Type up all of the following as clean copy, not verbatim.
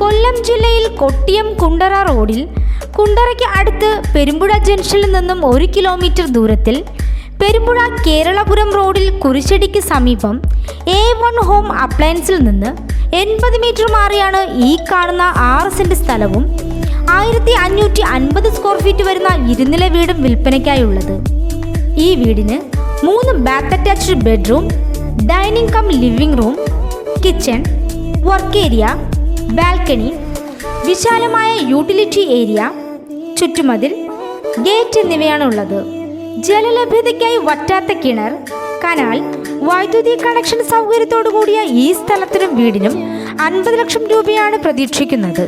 കൊല്ലം ജില്ലയിൽ കൊട്ടിയം കുണ്ടറ റോഡിൽ കുണ്ടറയ്ക്ക് അടുത്ത് പെരുമ്പുഴ ജംഗ്ഷനിൽ നിന്നും 1 കിലോമീറ്റർ ദൂരത്തിൽ പെരുമ്പുഴ കേരളപുരം റോഡിൽ കുരിശടിക്ക് സമീപം A1 ഹോം അപ്ലയൻസിൽ നിന്ന് 80 മീറ്റർ മാറിയാണ് ഈ കാണുന്ന 6 സെന്റ് സ്ഥലവും 1550 സ്ക്വയർ ഫീറ്റ് വരുന്ന ഇരുനില വീടും വിൽപ്പനയ്ക്കായുള്ളത്. ഈ വീടിന് 3 bath attached bedroom, dining cum living room, kitchen, work area, balcony, വിശാലമായ യൂട്ടിലിറ്റി ഏരിയ, ചുറ്റുമതിൽ, ഗേറ്റ് എന്നിവയാണുള്ളത്. ജലലഭ്യതയ്ക്കായി വറ്റാത്ത കിണർ, കനാൽ, വൈദ്യുതി കണക്ഷൻ സൗകര്യത്തോടു കൂടിയ ഈ സ്ഥലത്തിനും വീടിനും 50 ലക്ഷം രൂപയാണ് പ്രതീക്ഷിക്കുന്നത്.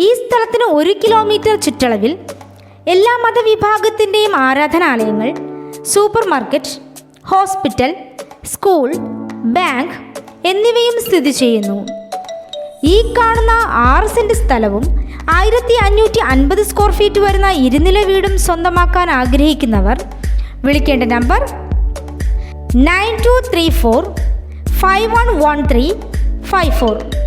ഈ സ്ഥലത്തിന് 1 കിലോമീറ്റർ ചുറ്റളവിൽ എല്ലാ മതവിഭാഗത്തിൻ്റെയും ആരാധനാലയങ്ങൾ, super market, hospital, school, bank എന്നിവയും സ്ഥിതി ചെയ്യുന്നു. ഈ കാണുന്ന 6 സെന്റ് സ്ഥലവും 1550 സ്ക്വയർ ഫീറ്റ് വരുന്ന ഇരുനില വീടും സ്വന്തമാക്കാൻ ആഗ്രഹിക്കുന്നവർ വിളിക്കേണ്ട നമ്പർ 9234 511354.